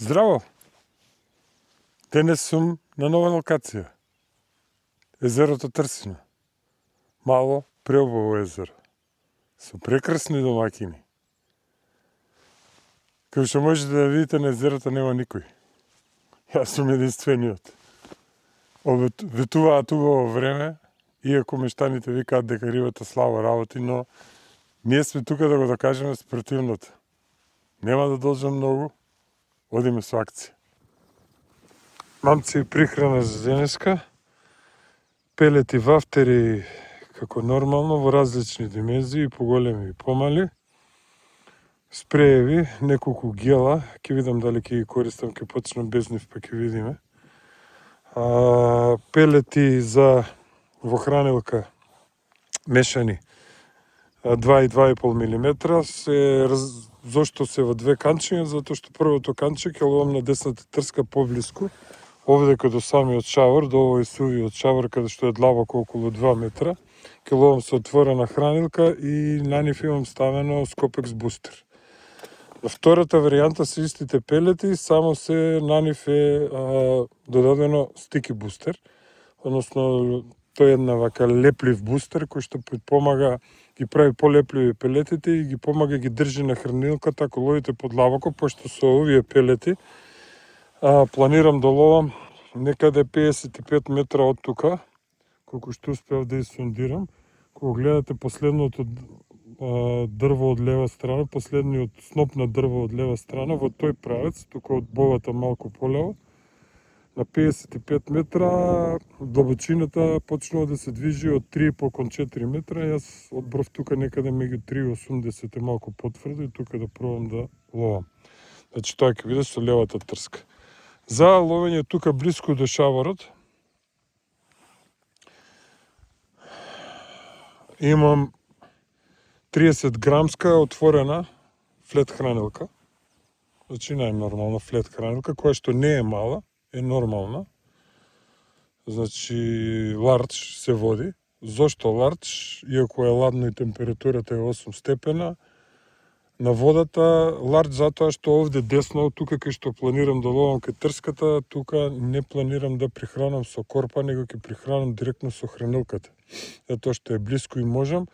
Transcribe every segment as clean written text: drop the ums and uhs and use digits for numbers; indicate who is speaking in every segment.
Speaker 1: Здраво! Денес сум на нова локација. Езерото Трсино. Мало, преубаво езеро. Со прекрасни домаќини. Како што можете да видите, на езерото нема никој. Јас сум единствениот. Ветуваат убаво време, иако мештаните викаат дека рибата слабо работи, но ние сме тука да го докажеме спротивното. Нема да должам многу, одиме со акција. Мамци прихрана за денеска, пелети вафтери како нормално во различни димензии, поголеми и помали, спрееви, неколку гела, ќе видам дали ќе ги користам, ќе почнам без нив па ќе видиме. Пелети за во хранилка мешани 2 и 2,5 мм зошто се во две канчиња, затоа што првото канче ќе ловам на десната трска поблиску, овде каде самиот шавор, до овој сувиот шавор каде што е длабоко околу 2 метра, ќе ловам со отворена хранилка и на нив имам ставено Скопекс бустер. На втората варијанта се истите пелети, само се на нив е додадено стики бустер, односно тој е една вака леплив бустер кој што помага, ги прави полепливи пелетите и ги помага ги држи на хранилката ако ловите подлабоко, пошто со овие пелети планирам да ловам некаде 55 метра од тука, колку што успеав да изсондирам. Кога гледате последното дрво од лева страна, последниот сноп на дрво од лева страна, во тој правец, тука од бовата малку полево, на 55 метра длабочината почнува да се движи од 3,5 кон 4 метра. Јас одбров тука некаде меѓу 3,80 малку потврдо и тука да пробам да ловам. Значи тоа ќе биде со левата трска. За ловење тука блиску до шаворот имам 30 грамска отворена флет хранилка. Значи најнормална флет хранилка, која што не е мала, е нормална. Значи лардж се води. Зошто лардж? Иако е ладно и температурата е 8 степена, на водата лардж затоа што овде десно, тука кај што планирам да ловам кај трската, тука не планирам да прихранам со корпа, него ќе прихранам директно со хранилката. Затоа што е блиску и можам,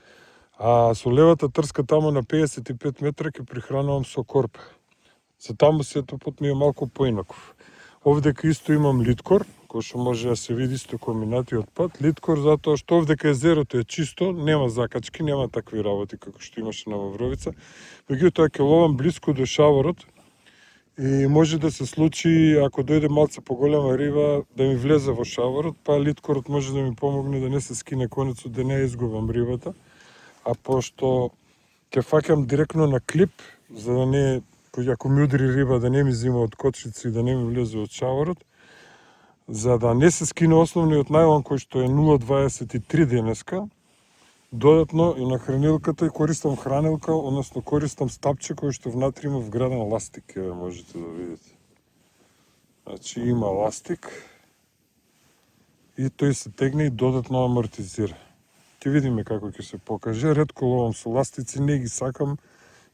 Speaker 1: а со левата трска тамо на 55 метра ќе прихранувам со корпа. За таму сето пат ми е малку поинаков. Овдека исто имам литкор, кој што може да се види исто комбинатиот пат. Литкор затоа што овдека езерото е чисто, нема закачки, нема такви работи како што имаше на Вавровица. Меѓутоа ќе ловам блиску до шаворот и може да се случи, ако дојде малце поголема риба, да ми влезе во шаворот, па литкорот може да ми помогне да не се скине конецот, да не изгубам рибата. А пошто ќе фаќам директно на клип, за да не, ако ми удри риба, да не ми зима од кочици и да не ми влезе од шаворот, за да не се скине основниот најлон кој што е 0,23 денеска, додатно и на хранилката и користам хранилка, односно користам стапче кој што внатре има вграден ластик, еве можете да видите. Значи има ластик и тој се тегне и додатно амортизира. Ќе видиме како ќе се покаже. Ретко ловам со ластици, не ги сакам.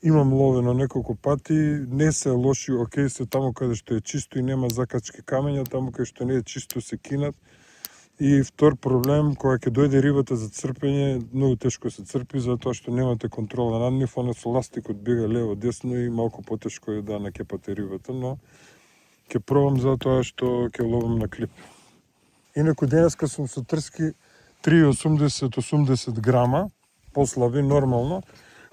Speaker 1: Имам ловено неколку пати, не се лоши, окей се таму каде што е чисто и нема закачки камења, таму каде што не е чисто се кинат. И втор проблем, кога ќе дојде рибата за црпење, многу тешко се црпи, затоа што немате контрола над нив, она со ластикот бега лево десно и малку потешко е да накепате рибата, но ќе пробам затоа што ќе ловам на клип. Инаку денеска сум со трски 3,80 грама, послаби, нормално.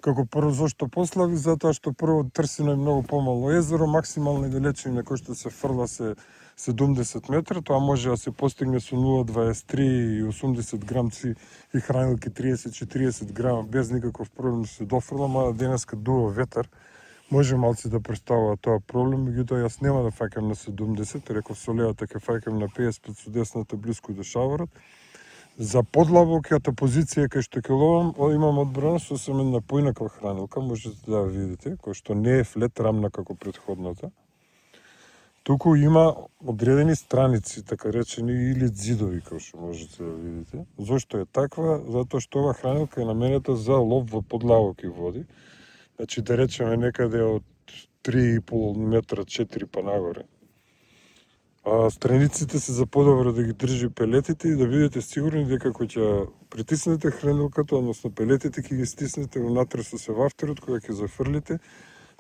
Speaker 1: Како прво, зошто послаби? Затоа што прво Трсино е многу помало езеро, максимална далечина кој што се фрла се 70 метра, тоа може да се постигне со 0,23 и 80 грамци и хранилки 30-40 грама, без никаков проблем се дофрла, мада денеска дува ветар, може малци да представува тоа проблем, меѓутоа јас нема да фаќам на 70, реков со левата ќе фаќам на 55 со десната блиску до шаворот. За подлабоката позиција кај што ќе ловам, имам одбрана со една поинаква хранилка, можете да видите, кој што не е флет рамна како претходната. Туку има одредени страници, така речени, или ѕидови, како што можете да видите. Зошто е таква? Затоа што ова хранилка е наменета за лов во подлабоки води. Значи, да речеме некаде од 3,5 метра, 4 па нагоре. А страниците се за подобро да ги држи пелетите и да бидете сигурни дека кога ќе притиснете хранилката, односно пелетите ќе ги стиснете внатре со севафтерот кога ќе зафрлите,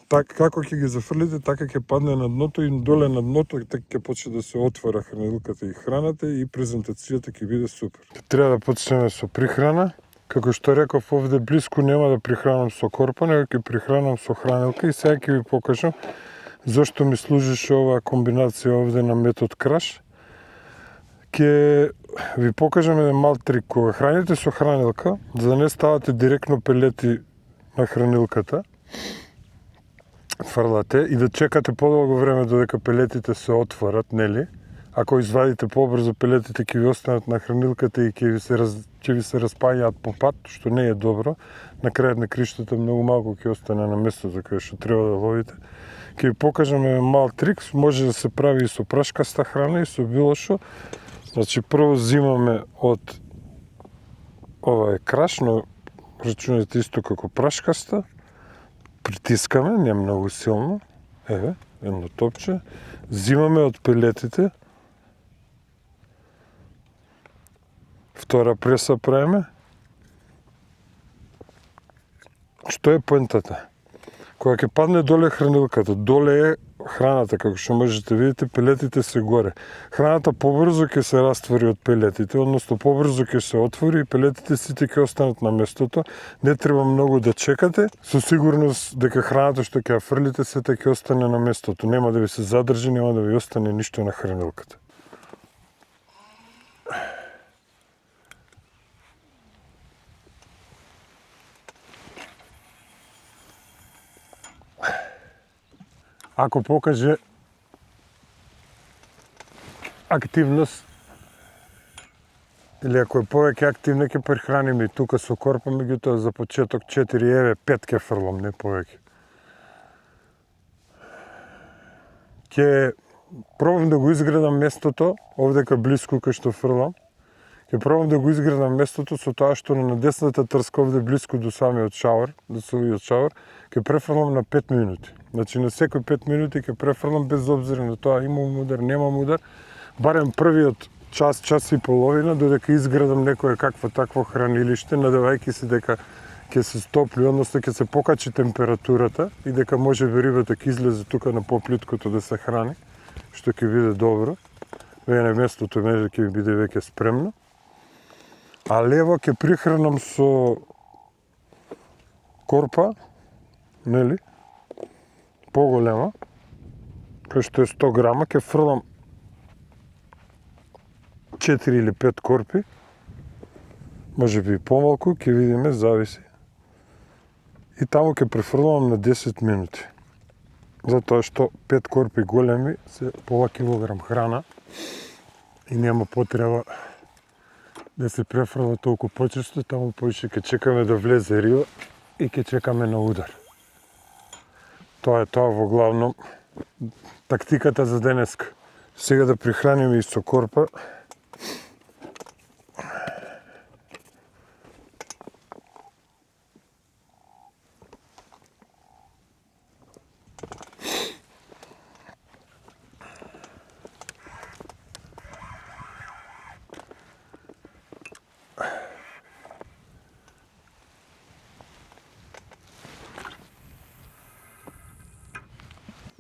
Speaker 1: како ќе ги зафрлите, така ќе падне на дното и доле на дното така ќе почне да се отвора хранилката и храната и презентацијата ќе биде супер. Треба да почнеме со прихрана. Како што реков, овде блиску нема да прихранам со корпа, него ќе прихранам со хранилка и сега ќе ви покажам зошто ми служише оваа комбинација овде на метод краш. Ќе ви покажам еден мал трик. Кога храните со хранилка, за да не ставате директно пелети на хранилката, фрлате и да чекате подолго време додека пелетите се отворат, нели? Ако извадите побрзо, пелетите ќе ви останат на хранилката и ќе ви се распаѓаат по пат, што не е добро. На крајот на криштата многу малку ќе остане на местото каде што треба да ловите. Ќе ви покажам еден мал трик, може да се прави и со прашкаста храна и со било што. Значи прво взимаме од ова е краш, но рачунете исто како прашкаста. Притискаме, не многу силно. Еве, едно топче. Взимаме од пелетите. Втора преса правиме. Што е поентата? Кога ќе падне доле хранилката, доле е храната, како што можете видите, пелетите се горе. Храната побрзо ќе се раствори од пелетите, односно побрзо ќе се отвори и пелетите сите ќе останат на местото. Не треба многу да чекате, со сигурност дека храната што ќе ја фрлите сета ќе остане на местото. Нема да ви се задржи, нема да ви остане ништо на хранилката. Ако покаже активност или ако е повеќе активна, ќе прехраниме и тука со корпа, меѓутоа за почеток 4, еве 5 ќе фрлам, не повеќе. Ќе пробам да го изградам местото, овдека блиску кај што фрлам. Ќе пробам да го изградам местото со тоа што на десната трска овде блиску до самиот шауер, до самиот шауер, ќе префрлам на 5 минути. Значи на секој 5 минути ќе префрлам без обзир на тоа имам удар, немам удар, барем првиот час, час и половина, додека изградам некое какво такво хранилиште, надевајќи се дека ќе се стопли, односно ќе се покачи температурата и дека може би рибата ќе излезе тука на поплиткото да се храни, што ќе биде добро. Веќе местото може ќе биде веќе спремно. А лево ќе прихранам со корпа, нели? Поголема, кој што е 100 грама, ќе фрлам 4 или 5 корпи, може би и помалку, ќе видиме, зависи. И таму ќе префрлам на 10 минути. Затоа што 5 корпи големи се пола килограм храна и нема потреба да се префрла толку почесто, таму поише ќе чекаме да влезе риба и ќе чекаме на удар. Тоа е тоа во главном тактиката за денеска. Сега да прихраниме и со корпа.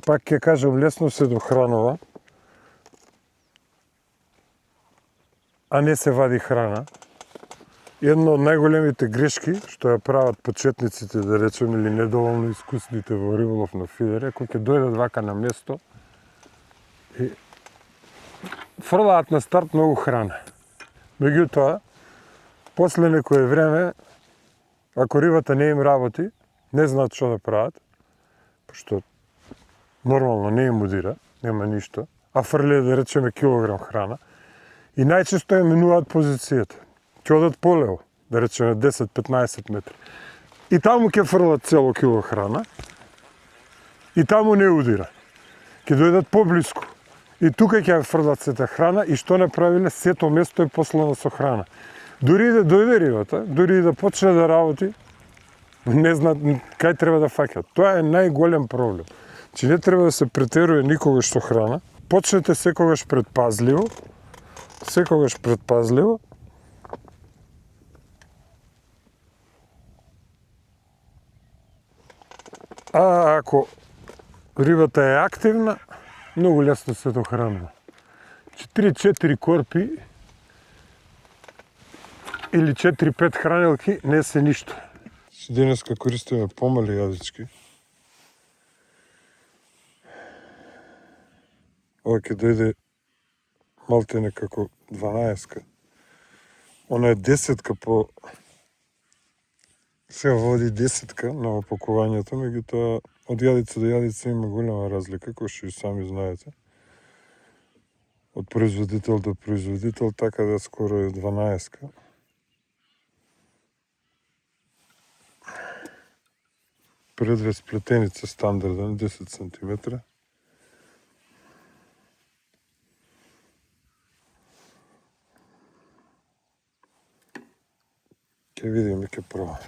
Speaker 1: Пак ќе кажам, лесно се дохранува, а не се вади храна. Едно од најголемите грешки што ја прават почетниците, да речем, или недоволно искусните во риболов на фидер, кои ќе дојдат вака на место и фрлаат на старт многу храна. Меѓутоа, после некое време, ако рибата не им работи, не знаат што да прават, пошто нормално не им удира, нема ништо, а фрле, да речеме, килограм храна, и најчесто ја менуваат позицијата. Ќе одат полево, да речеме 10-15 метри. И таму ќе фрлат цело кило храна, и таму не удира. Ќе дојдат поблиску. И тука ќе фрлат сета храна, и што направиле, сето место е послано со храна. Дури и да дојде рибата, дури и да почне да работи, не знаат кај треба да фаќат. Тоа е најголем проблем. Че не треба да се претерува никогаш со храна. Почнете секогаш предпазливо. А ако рибата е активна, многу лесно се дохранува. 3-4 корпи или 4-5 хранилки не се ништо. Денеска користиме помали јадички. Ова ќе дојде малтене како 12-ка. Она е 10-ка по... Сега води 10-ка на опакувањето, меѓутоа од јадица до јадица има голема разлика, кој што и сами знаете. Од производител до производител, така да скоро е 12-ка. Предвес плетеница стандарден, 10 см. Ќе видиме, ќе пробаме.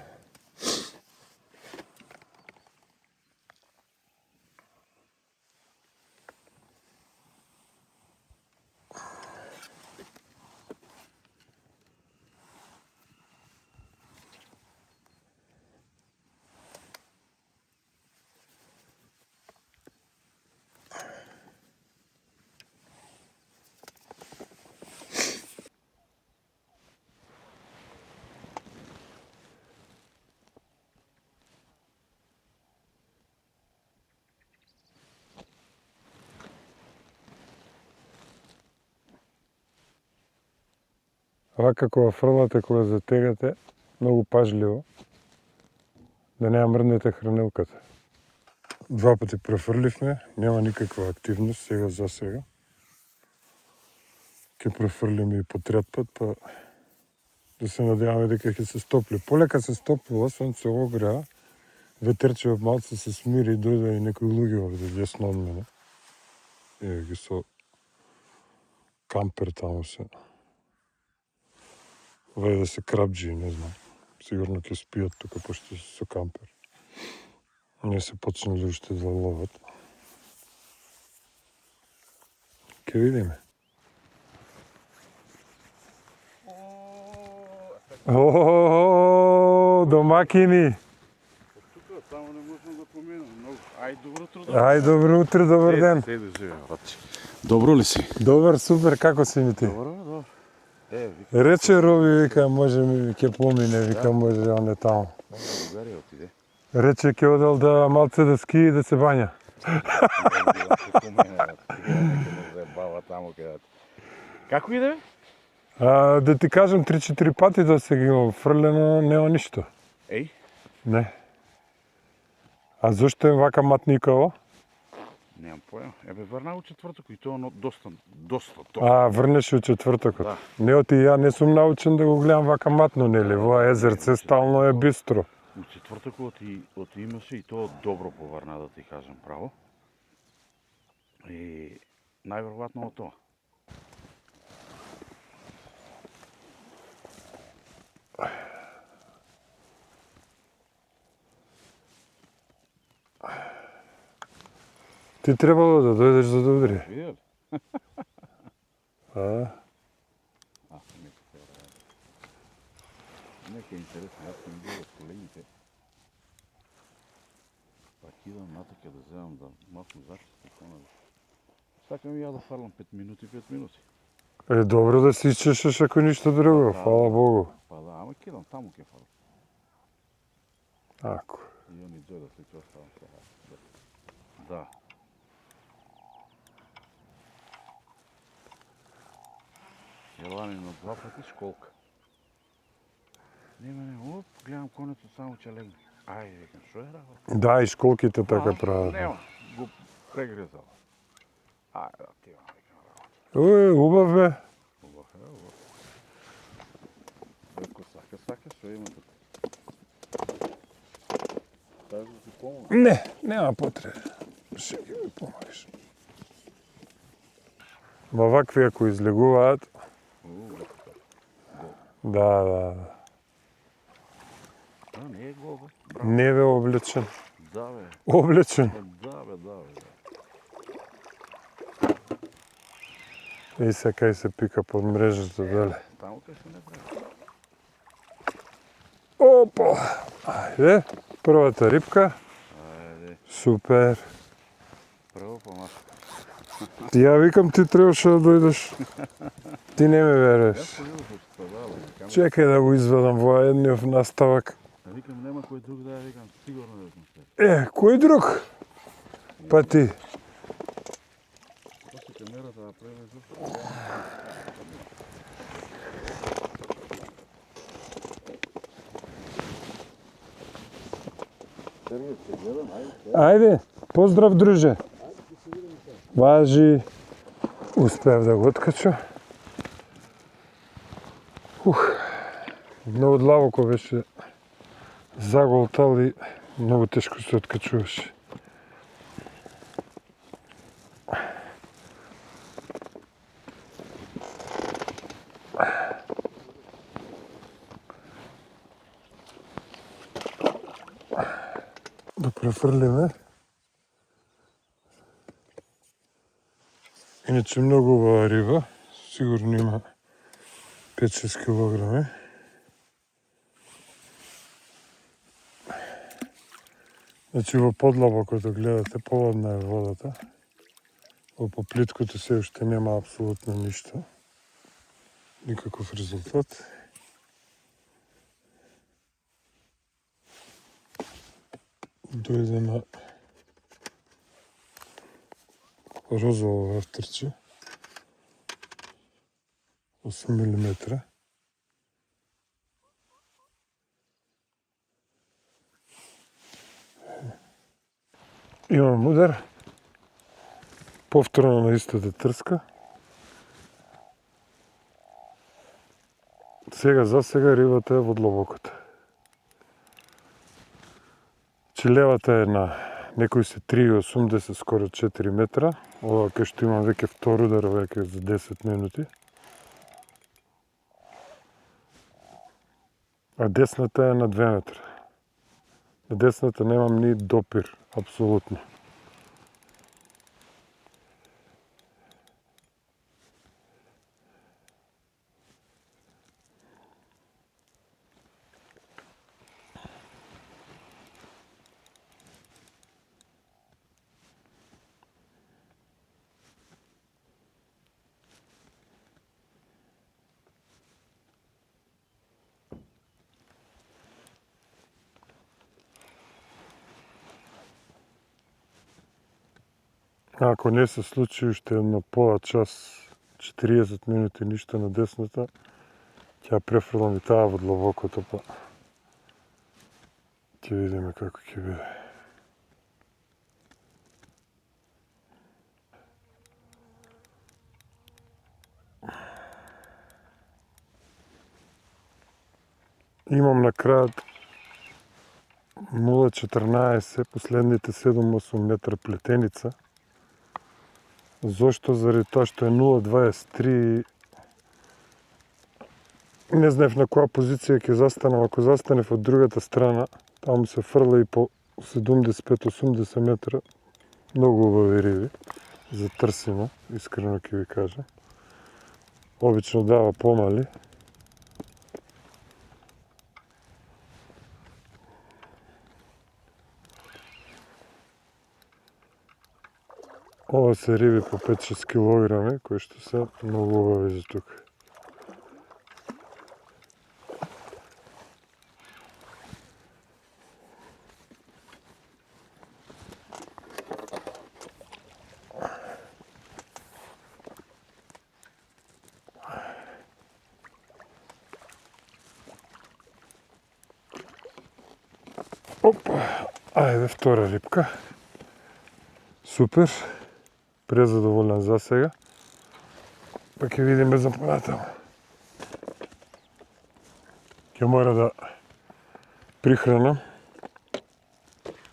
Speaker 1: Вака кога фрлате, кога затегате, многу пажливо, да не ја мрднете хранилката. 2 пати префрливме, нема никаква активност сега за сега. Ке префрлиме и по трет пат, па да се надеваме дека ќе се стопли. Полека се стоплува, сонце огреа, ветерчевот малце се смири и дојде и некои луѓе овде десно од мене. Еве ги со кампер таму се. Вајде се крабџи, не знам. Сигурно ќе спијат тука, пошто се со кампер. Не се почнали уште да ловат. Ке видиме. О, домакини!
Speaker 2: Тука, само не можам да поменам. Ај, добро утро.
Speaker 1: Ај, добро утро, добар ден.
Speaker 2: Добро ли си?
Speaker 1: Добар, супер, како си ми ти?
Speaker 2: Добро.
Speaker 1: Рече Роби, вика, може ми ќе помине, вика, може он е таму.
Speaker 2: Другари отиде.
Speaker 1: Рече ќе одел да малце да ски и да се бања.
Speaker 2: Како иде?
Speaker 1: Да ти кажам 3-4 пати да се ги имам фрлено, нема ништо.
Speaker 2: Еј?
Speaker 1: Не. А зошто е вака матникаво?
Speaker 2: Немам појма. Ебе, врна у четврток и тоа доста.
Speaker 1: Врнеш у четвртокот.
Speaker 2: Да.
Speaker 1: Не, оти ја не сум научен да го гледам вака матно, нели? Во езерце стално е бистро.
Speaker 2: У четвртокот оти имаше и тоа добро поврна, да ти кажам право. И најверојатно од тоа.
Speaker 1: Ти требало да дојдеш за да удри.
Speaker 2: Видел? Нека интересно, јас сум бил од колегите. Пак идам натака да земам да махнам зачистка. Сакам и ја да фарлам 5 минути.
Speaker 1: Добро да си исчешеш ако ништо друго, фала Богу.
Speaker 2: Па да, ама кидам таму ке фарлам.
Speaker 1: Ако.
Speaker 2: И они дојдат и ќе оставам сега. Да. Јелани на 2 пати школка. Не, оп, гледам конецот само ќе легне. Ајде, викам, шо е работа?
Speaker 1: Да, и школките така прават.
Speaker 2: Нема, го прегрезала. Ајде, да ти викам работа.
Speaker 1: Убав бе.
Speaker 2: Убав. Ако сака, шо има тука? Тажу да ти помогам?
Speaker 1: Не, нема потреба. Ще ги ми помагаш. Ма вакви ако излегуваат... Да.
Speaker 2: Не е гол, бе.
Speaker 1: Не бе облечен.
Speaker 2: Да, бе.
Speaker 1: Облечен?
Speaker 2: Да, бе.
Speaker 1: И сега и се пика под мрежата, дали.
Speaker 2: Таму кај се не прави.
Speaker 1: Опа! Ајде, првата рибка.
Speaker 2: Ајде,
Speaker 1: Супер.
Speaker 2: прво по маска.
Speaker 1: Ја викам ти требаше да дојдеш. Ти не ме веруваш.
Speaker 2: Јас се видов што да,
Speaker 1: Чекај да го изведам во едниот наставак.
Speaker 2: викам нема кој друг да ја викам, сигурно да сум се.
Speaker 1: Кој друг? Па ти.
Speaker 2: После камерата да превезу.
Speaker 1: Ајде, поздрав друже. Важи. Успеав да го откачам. Многу длабоко беше заголтал и многу тешко се откачуваше. Да префрлиме. Иначе многу убава риба. Сигурно има 5-6 килограми. Значи во подлабокото гледате, поладна е водата. Во поплиткото се уште нема апсолутно ништо. Никаков резултат. Дојде на розово вртрче. 8 мм. Имам удар. Повторно на истата трска. За сега рибата е во длабокото. Левата е на некои се 3,80, скоро 4 метра. Ова кај што имам веќе втор удар, веќе за 10 минути. А десната е на 2 метра. На десната немам ни допир, апсолутно. Ако не се случи уште едно пола час, 40 минути ништо на десната, ќе префрлам и таа во длабокото, па ќе видиме како ќе биде. Имам на крајот 0,14, последните 7-8 метра плетеница. Зошто? Заради тоа што е 0,23. Не знаев на која позиција ќе застанам. Ако застанев од другата страна, таму се фрла и по 75-80 метра. Многу убави риби. За трсима, искрено ќе ви кажам. Обично дава помали. Ова се риби по 5-6 килограми, кои што се многу убави за тука. Опа, ајде втора рибка. Супер. Презадоволен за сега. Па ќе видиме за понатаму. Ќе мора да прихранам.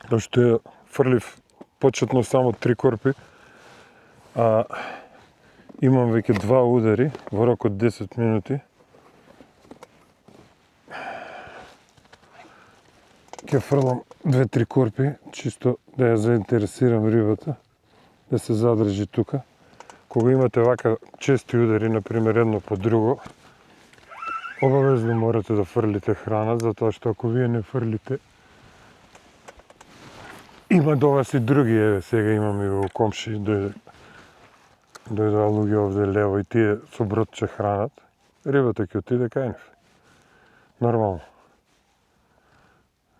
Speaker 1: Тоа што ја фрлив почетно само 3 корпи, а имам веќе 2 удари во рок од 10 минути. Ќе фрлам 2-3 корпи, чисто да ја заинтересирам рибата, да се задржи тука. кога имате вака чести удари, например едно по друго, обавезно морате да фрлите храна, затоа што ако вие не фрлите, има до вас и други, еве сега имаме во комши, дојдоа луѓе овде лево и тие со бродче хранат, рибата ќе отиде кај нив. Нормално.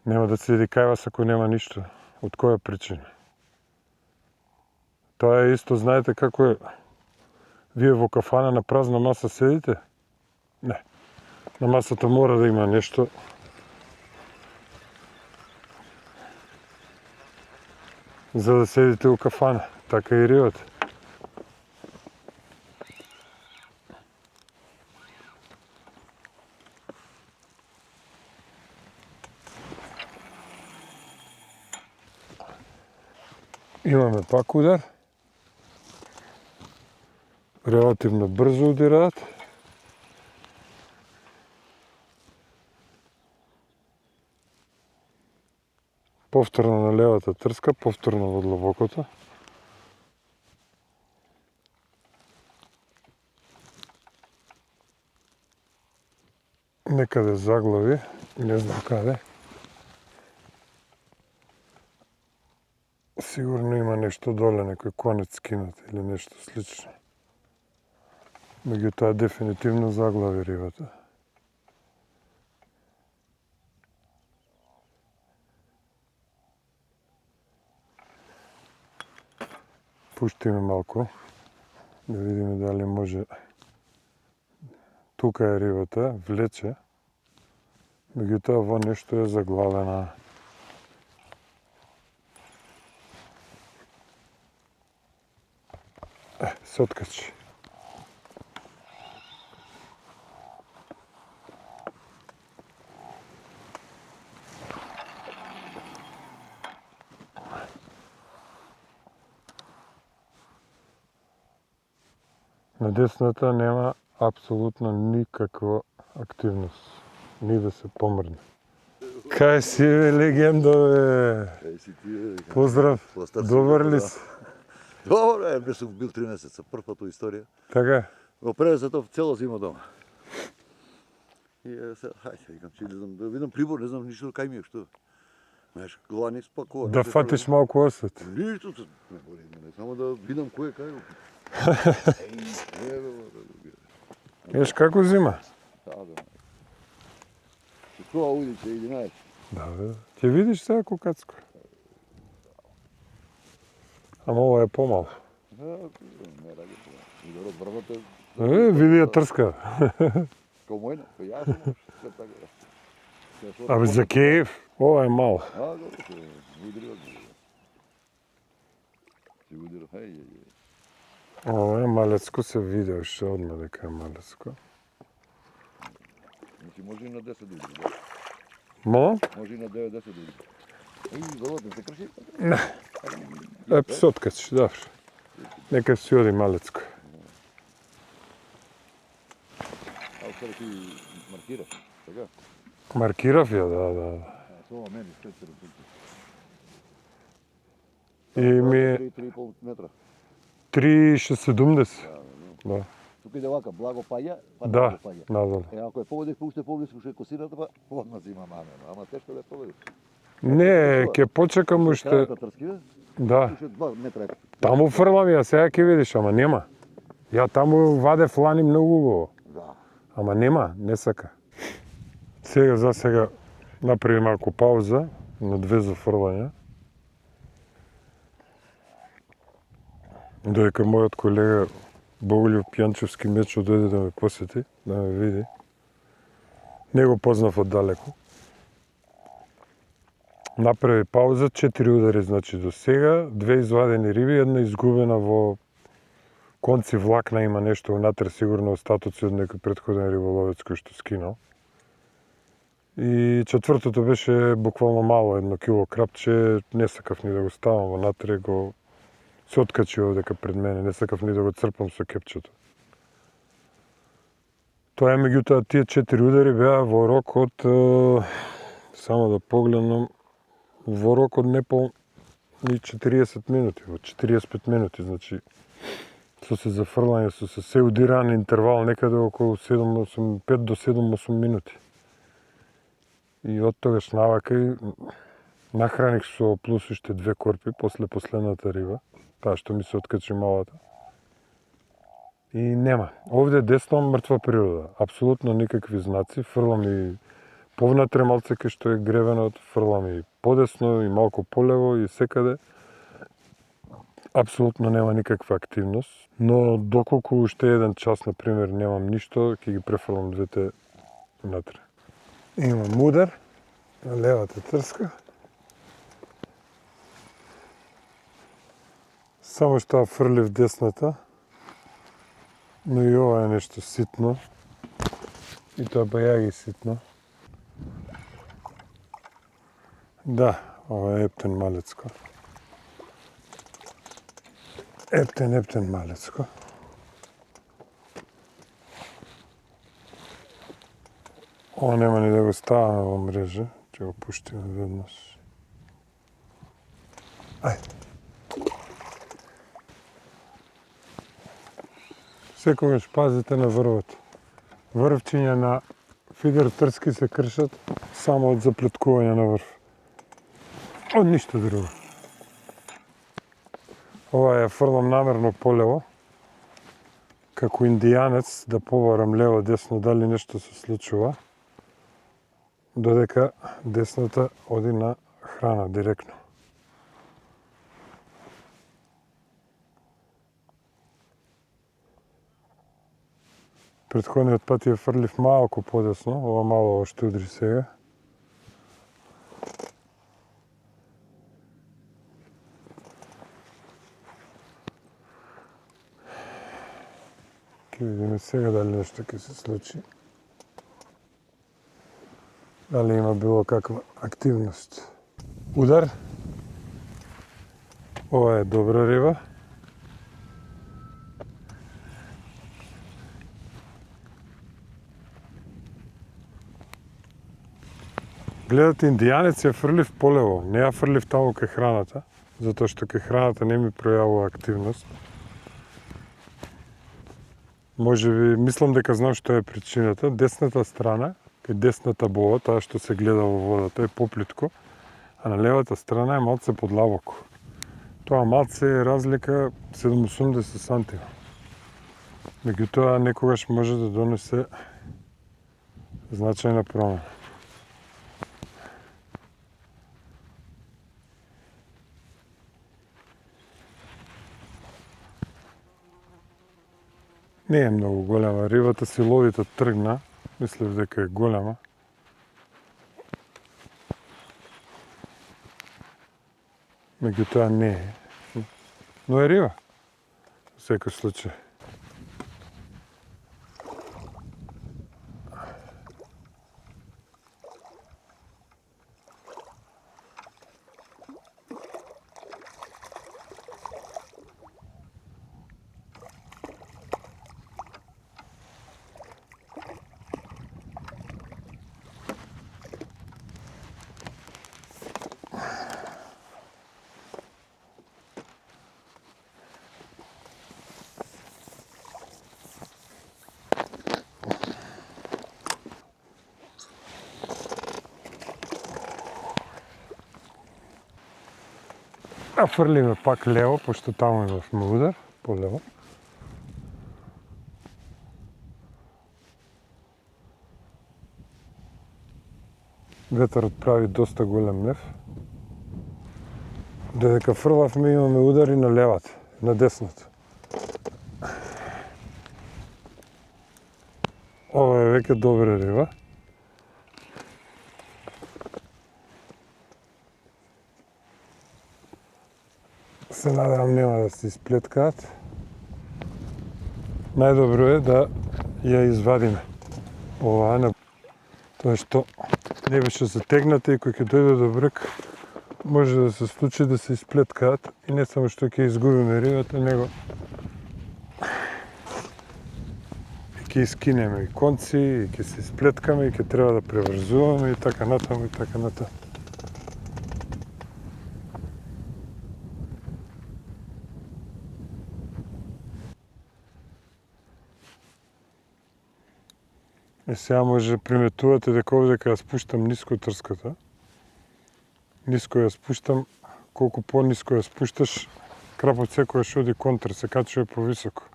Speaker 1: Нема да седи кај вас ако нема ништо. Од која причина? Тоа е исто, знаете како е, вие во кафана на празна маса седите? Не. На масата мора да има нешто. За да седите у кафана, така и рибата. Имаме пак удар. Релативно брзо удираат. Повторно на левата трска, повторно во длабокото. Некаде заглави, не знам каде. Сигурно има нешто доле, некој конец скинат или нешто слично. Меѓутоа дефинитивно заглави рибата. Пуштиме малку, да видиме дали може. Тука е рибата, влече. Меѓутоа во нешто е заглавена. Се откачи. На десната нема апсолутно никаква активност. Ни да се помрне. Кај си, бе, легендо, бе?
Speaker 2: Кај си ти, бе?
Speaker 1: Поздрав. Добар ли си?
Speaker 2: Добре, бе сум бил 3 месеца, прв пат во историја.
Speaker 1: Така?
Speaker 2: Го превезето цело зима дома. И се, хајде, викам, че излезам, да видам прибор, не знам ништо кај ми е, што. Знаеш, глава не спакува.
Speaker 1: Да фатиш малку осет.
Speaker 2: Ништо, не бори мене, само да видам кој е кај.
Speaker 1: Еш како зима?
Speaker 2: Да. Тоа улица 11.
Speaker 1: Да, бе. Ќе видиш сега кокацко. Ама ова е помало.
Speaker 2: Не ради тоа. И добро брвата.
Speaker 1: Види ја трска.
Speaker 2: Ко мојна, ко јас сум, се така.
Speaker 1: Абе за Киев, ова е мало.
Speaker 2: Добро, се удрила. Се удрила,
Speaker 1: Ова е малецко, се види уште одма дека е малецко.
Speaker 2: Значи може и на 10 дури.
Speaker 1: Мо?
Speaker 2: Може и на 9-10 дури. Голот, не се крши?
Speaker 1: Не. Се откачи, добро. Нека си оди малецко.
Speaker 2: А сега ти маркираш, така?
Speaker 1: Маркирав ја, да.
Speaker 2: Тоа мене, специрам.
Speaker 1: И ми е
Speaker 2: 3,5 метра.
Speaker 1: 3,70. Да.
Speaker 2: Тука иде вака, благо паѓа, па
Speaker 1: Да,
Speaker 2: паѓа.
Speaker 1: надолу.
Speaker 2: Ако е поводек, уште поблиску ше косирата, па одма зима маме. Ама тешко да поведи.
Speaker 1: Не, ќе почекам уште.
Speaker 2: Крајата трскива,
Speaker 1: Да.
Speaker 2: уште 2 метра.
Speaker 1: Таму фрлам ја, сега ќе видиш, ама нема. Ја таму вадев лани многу убаво.
Speaker 2: Да.
Speaker 1: Ама нема, не сака. Сега за сега направи малку пауза на 2 зафрлања. Додека мојот колега Боголјов Пјанчевски Мечо дојде да ме посети, да ме види. Не го познав оддалеку. Направи пауза, 4 удари значи до сега, 2 извадени риби, една изгубена во конци влакна, има нешто внатре, сигурно остатоци од некој претходен риболовец кој што скинал. И четвртото беше буквално мало, 1 кило крапче, не сакав ни да го ставам внатре, го се откачи овдека пред мене, не сакав ни да го црпам со кепчето. Тоа е, меѓутоа, тие 4 удари беа во рок од, само да погледнам, во рок од не пол ни 40 минути, во 45 минути, значи со се зафрлање, со се удираен интервал некаде околу 5 до 7-8 минути. И од тогаш навака нахраних со плюс уште 2 корпи после последната риба, таа што ми се откачи малата. И нема. Овде десно мртва природа, апсолутно никакви знаци, фрлам и повнатре малце кај што е гребенот, фрлам и подесно и малку полево и секаде. Апсолутно нема никаква активност, но доколку уште еден час, например, немам ништо, ќе ги префрлам двете натре. Имам удар на левата трска. Само што фрлив десната, но и ова е нешто ситно. И тоа бајаги ситно. Да, ова е ептен малецко. Ептен малецко. Ова нема ни да го ставаме во мрежа, ќе го пуштиме веднаш. Ајде. Секогаш пазите на врвот. Врвчиња на фидер трски се кршат само од заплеткување на врв. Од ништо друго. Ова ја фрлам намерно полево, како индијанец да побарам лево-десно дали нешто се случува, додека десната оди на храна директно. Претходниот пат ја фрлив малку подесно, ова мало што удри сега. Ќе видиме сега дали нешто ќе се случи. Дали има било каква активност. Удар. Ова е добра риба. Гледате, индијанец ја фрлив полево, не ја фрлив таму кај храната, затоа што кај храната не ми пројавува активност. Може би, мислам дека знам што е причината. Десната страна, кај десната бола, таа што се гледа во водата, е поплитко, а на левата страна е малце подлабоко. Тоа малце е разлика 70 сантима. Меѓутоа, некогаш може да донесе значајна промена. Не е многу голема рибата, силовито тргна, мислев дека е голема. Меѓутоа не е. Но е риба, во секој случај. А фрлиме пак лево, пошто таму имавме удар, полево. Ветерот прави доста голем неф. Додека фрлавме имаме удари на левата, на десната. Ова е веќе добра риба. Се надевам нема да се исплеткаат. Најдобро е да ја извадиме оваа, тоа што не беше затегната и кој ќе дојде до брег може да се случи да се исплеткаат и не само што ќе изгубиме рибата, него и ќе искинеме и конци, и ќе се исплеткаме, и ќе треба да преврзуваме и така натаму, и така натаму. И сега може приметувате дека овде кога ја спуштам ниско трската, ниско ја спуштам, колку по-ниско ја спушташ, крапот секојаш оди контр, се качува повисоко.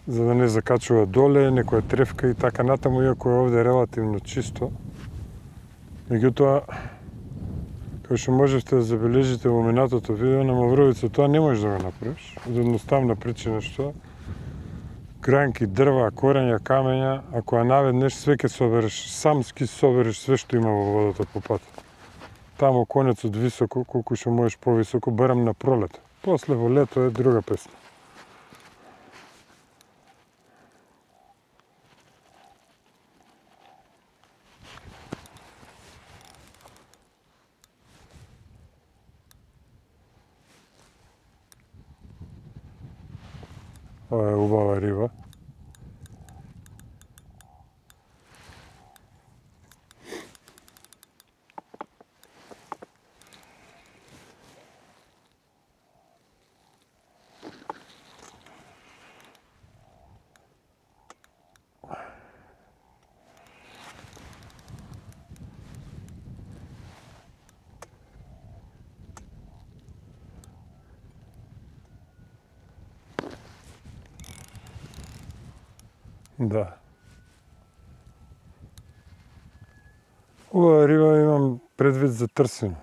Speaker 1: За да не закачува доле, некоја тревка и така натаму, иако е овде релативно чисто. Меѓутоа, како што можевте да забележите во минатото видео, на Мавровица тоа не можеш да го направиш. Од едноставна причина што гранки, дрва, корења, камења, ако ја наведнеш, све ќе собереш, сам ски собереш све што има во водата по пат. Тамо конецот високо, колку што можеш повисоко, барам на пролет. После во лето е друга песна. Ова е убава риба. Да. Ова риба имам предвид за трсење.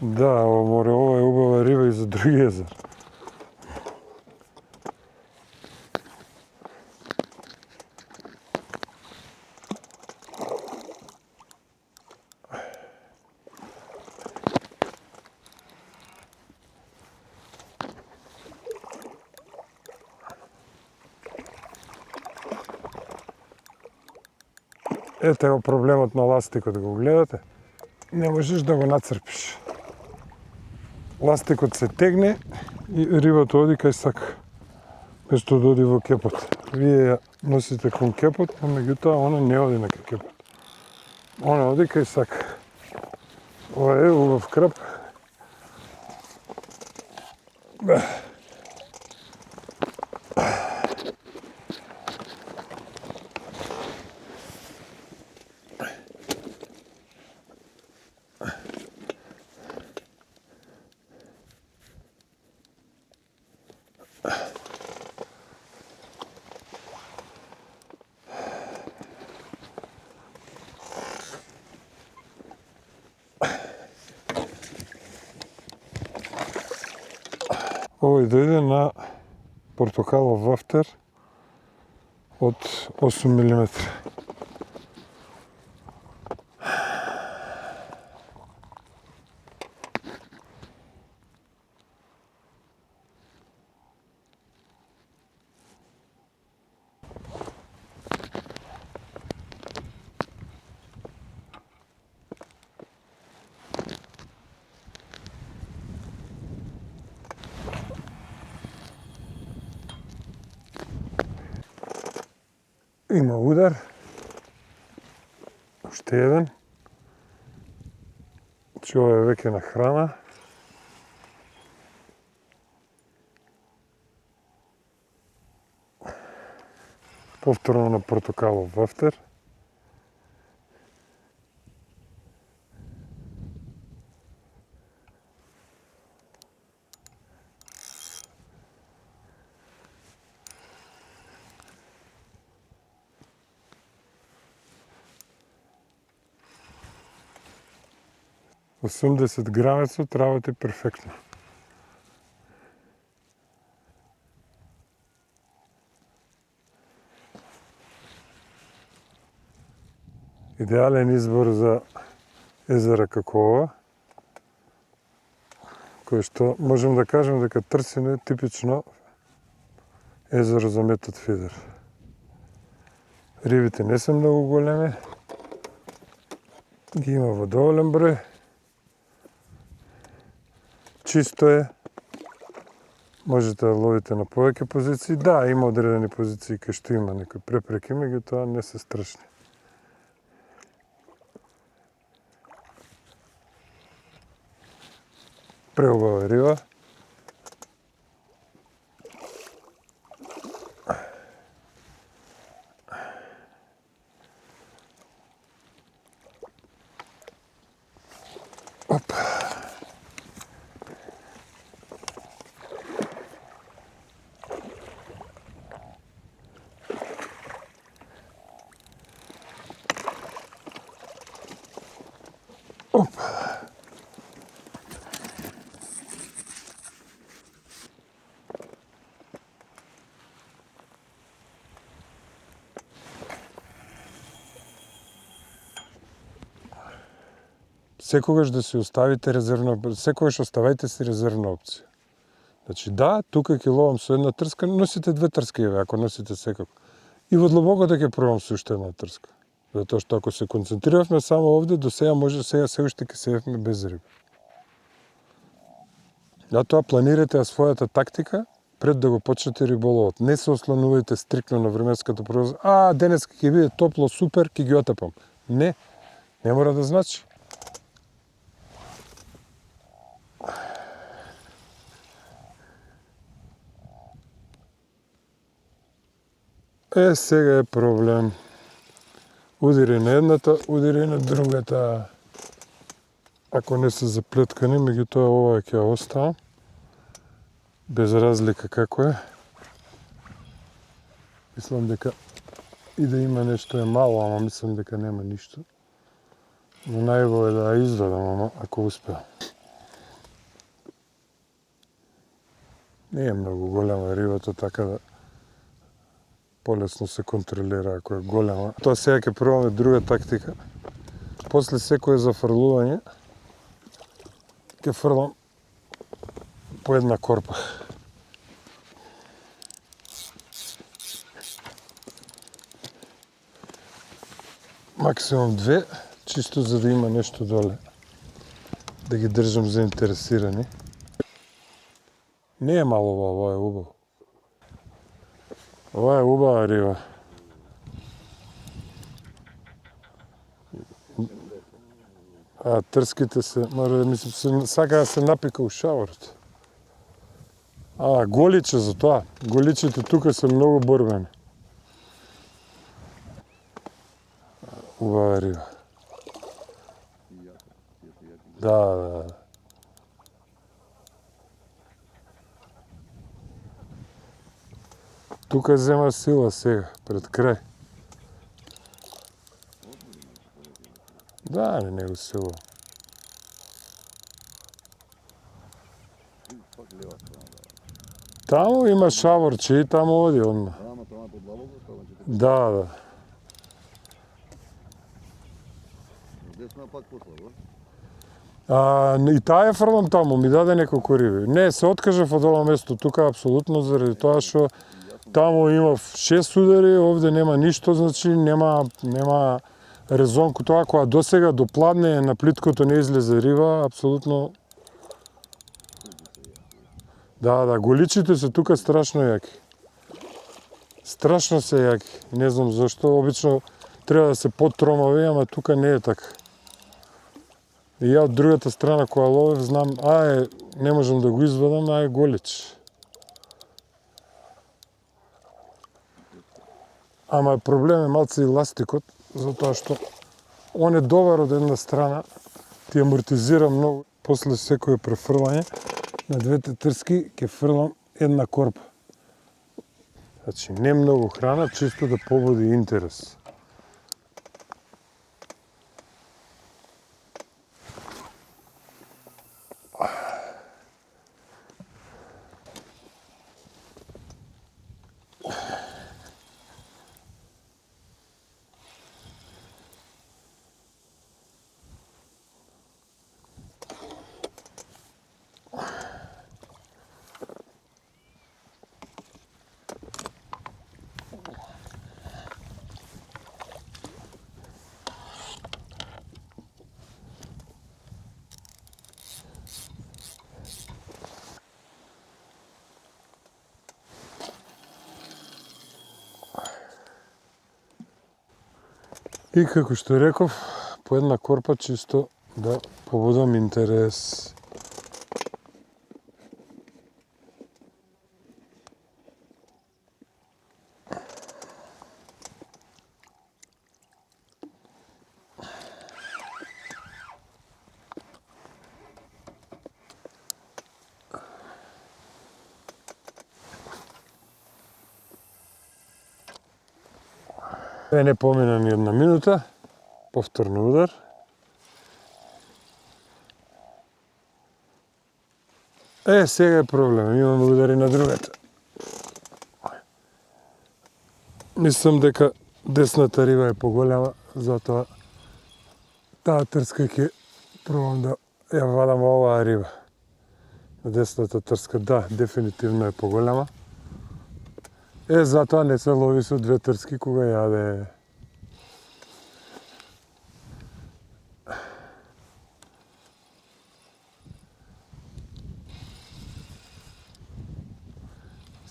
Speaker 1: Да, ова е убава риба и за други езера. Ете го проблемот на ластикот, го гледате? Не можеш да го нацрпиш. Ластикот се тегне и рибата оди кај сака, место да оди во кепот. Вие ја носите кон кепот, а меѓутоа она не оди на кепот. Она оди кај сака. Ова е убав крап. Овој дојде на портокалов вафтер од 8 мм. Има удар. Уште еден. Значи ова е веќе на храна. Повторно на портокалов вафтер. Осумдесет грамецот работи перфектно. Идеален избор за езера како ова, кој што можем да кажем дека Трсино е типично езеро за метод фидер. Рибите не се многу големи, ги има во доволен број, чисто е, можете да ловите на повеќе позиции. Да, има одредени позиции кај што има некои препреки, меѓутоа не се страшни. Преубава риба. Оп. Оп. Секогаш да си оставите резервна, секогаш оставајте си резервна опција. Значи да, тука ќе ловам со една трска, носите две трски, ако носите секако. И во длабокото ќе пробам со уште една трска. Затоа што ако се концентриравме само овде, до сега може сега се уште ќе се јавме без риба. Затоа планирате својата тактика пред да го почнете риболовот. Не се ослонувајте стрикно на временската прогноза. Денес ќе биде топло, супер, ќе ги отапам. Не мора да значи. Сега е проблем. Удири на едната, удири на другата. Ако не се заплеткани, меѓутоа ова ќе оставам. Без разлика како е. Мислам дека и да има нешто е мало, ама мислам дека нема ништо. Но најубаво е да ја извадам, ама ако успеам. Не е многу голема рибата, така да полесно се контролира ако е голема. Тоа сега ќе пробаме друга тактика. После секое зафрлување ќе фрлам по една корпа. Максимум две, чисто за да има нешто доле. Да ги држам заинтересирани. Не е мало ова е убаво. Ова е убава риба. Трските се, мора да мислам, сака да се напика у шаворот. Голиче за тоа. Голичите тука се многу борбени. Убава риба. Да. Тука зема сила сега, пред крај. Да, не го сила. Таму има шаворче и таму оди одма. Да. И таа ја фрлам таму, ми даде неколку риби. Не, се откажав од ова место тука апсолутно заради тоа што таму имав 6 удари, овде нема ништо, значи нема резон тоа кога досега до пладне на плиткото не излезе риба, апсолутно. Да, голичите се тука страшно јаки. Страшно се јаки. Не знам зашто, обично треба да се потромави, ама тука не е така. И ја од другата страна која ловев знам, не можам да го извадам, е голич. Ама проблем е малце и ластикот, затоа што он е добар од една страна, ти амортизира многу. После секое префрлање на двете трски ќе фрлам една корпа. Значи не многу храна, чисто да побуди интерес. И како што реков, по една корпа чисто да побудам интерес. Не помина ни една минута. Повторно удар. Сега е проблем. Имаме удари на другата. Мислам дека десната риба е поголема, затоа таа трска ќе пробам да ја вадам оваа риба. Десната трска, да, дефинитивно е поголема. Затоа не се лови со две трски кога јаде.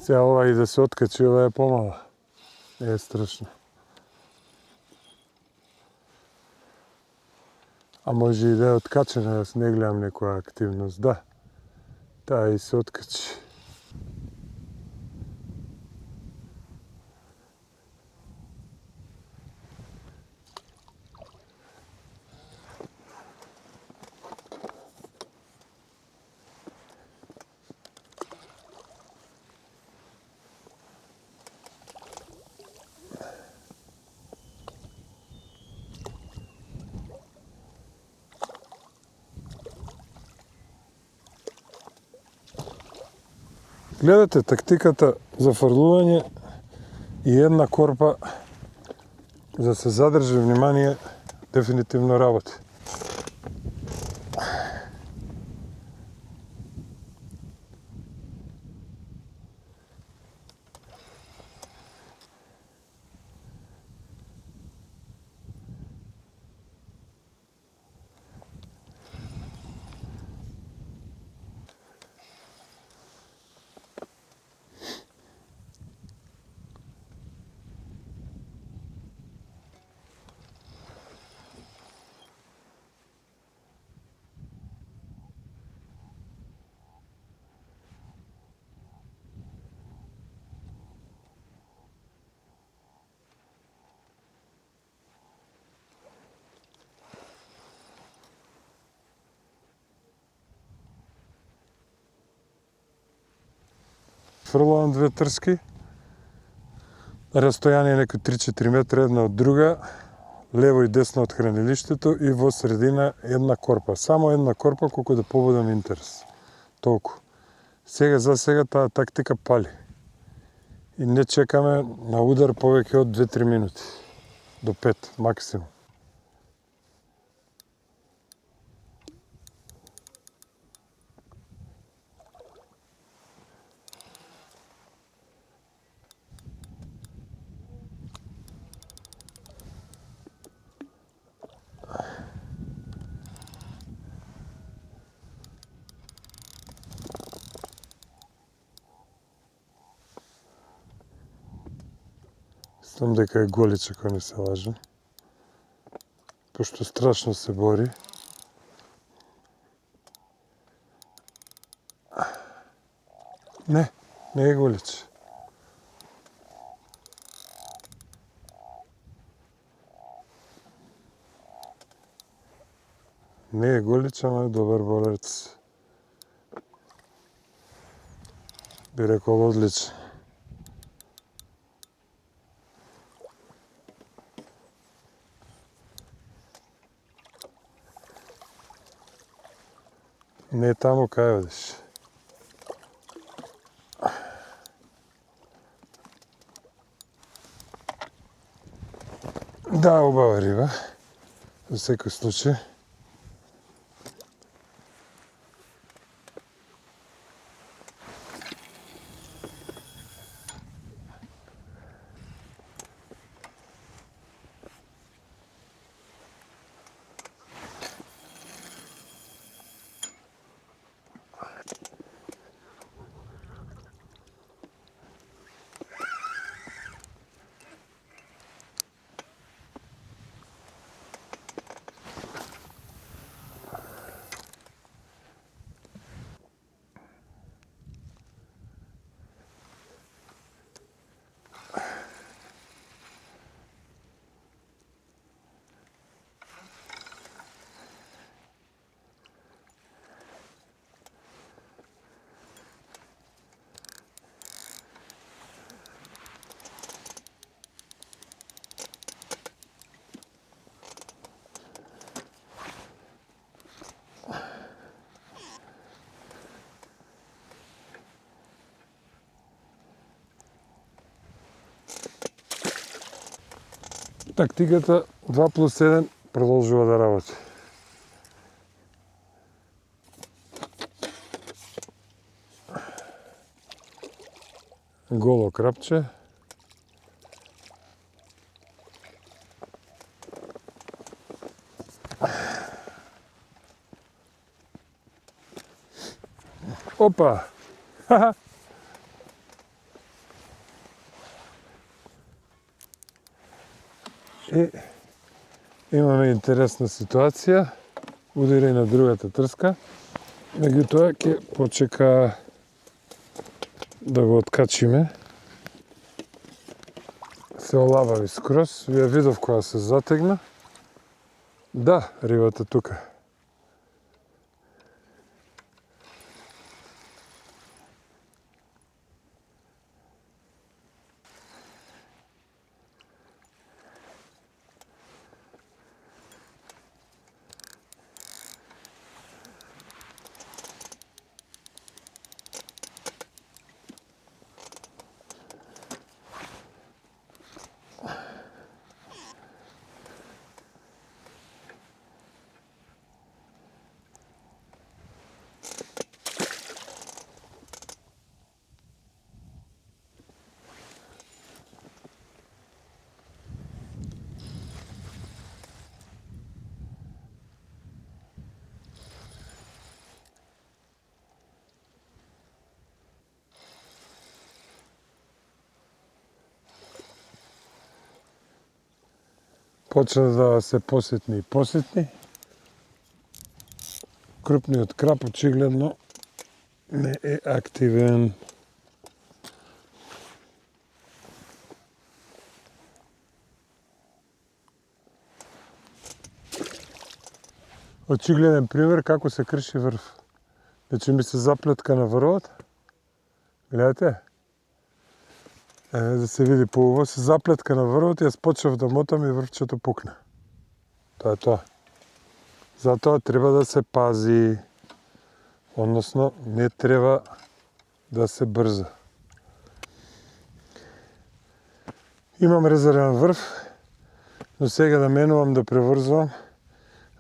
Speaker 1: Сега ова и да се откачи, ова е помала. Не е страшно. А може и да е откачена, јас не гледам некоја активност. Да, таа и се откачи. Гледате, тактиката за фрлување и една корпа за да се задржи внимание дефинитивно работи. Фрлувам две трски, растојание некои 3-4 метра една од друга, лево и десно од хранилиштето и во средина една корпа. Само една корпа колку да побудам интерес. Толку. За сега таа тактика пали. И не чекаме на удар повеќе од 2-3 минути. До 5 максимум. Мислам дека е голич, ако не се лажам. Пошто страшно се бори. Не е голич. Не е голич, ама е добар болец. Би рекол одличен. Не е таму кај одиш. Да, убава риба. За секој случај. Тактиката 2+1 продолжува да работи. Голо крапче. Опа! Ха-ха! И имаме интересна ситуација. Удира и на другата трска. Меѓутоа ќе почека да го откачиме. Се олабави скроз. Вие видов кога се затегна. Да, рибата тука. Почна да се посетни и посетни. Крупниот крап очигледно не е активен. Очигледен пример како се крши врв. Значи ми се заплетка на врвот. Гледате? Да се види поубаво, се заплетка на врвот и јас почнав да мотам и врвчето пукна. Тоа е тоа. Затоа треба да се пази, односно не треба да се брза. Имам резервен врв, но сега да менувам да преврзвам,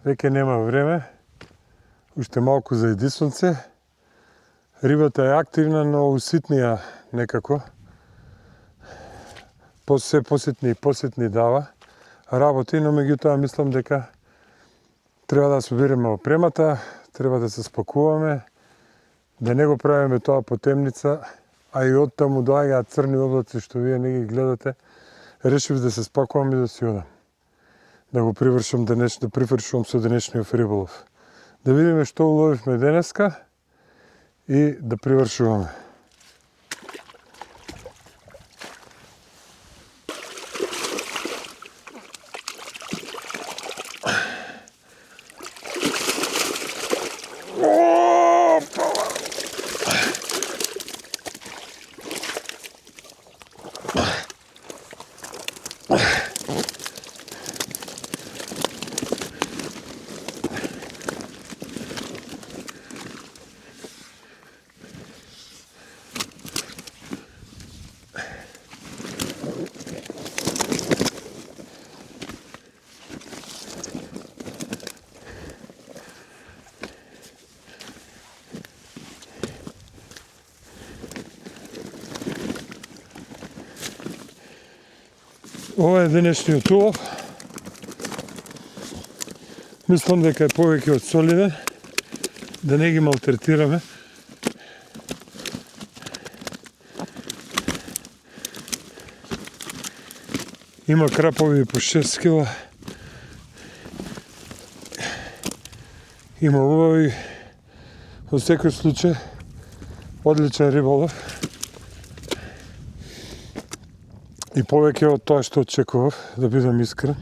Speaker 1: веќе нема време, уште малку за иди сонце. Рибата е активна, но уситнија некако. Се посетни и посетни дава работи, но меѓутоа мислам дека треба да собереме опремата, треба да се спакуваме, да не го правиме тоа по темница, а и од таму доаѓаат црни облаци што вие не ги гледате. Решив да се спакувам и да си одам. Да го привршам со денешниот риболов. Да видиме што уловивме денеска и да привршуваме. Ова е денешниот улов. Мислам дека е повеќе од солиден, да не ги малтретираме. Има крапови по 6 кила. Има убави. Во секој случај, одличен риболов. И повеќе од тоа што очекував, да бидам искрен.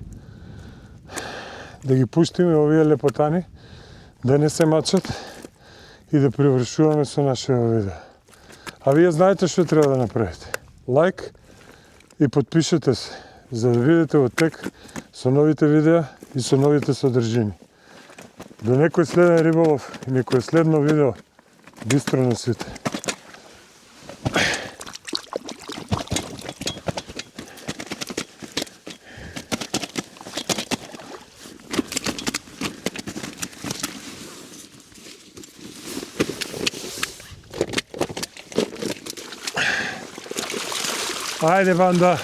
Speaker 1: Да ги пуштиме овие лепотани, да не се мачат и да привршуваме со нашето видео. А вие знаете што треба да направите. Лайк и подпишете се, за да видите во тек со новите видеа и со новите содржини. До некој следен риболов и некој следно видео, бистро на свите. Ајде, банда.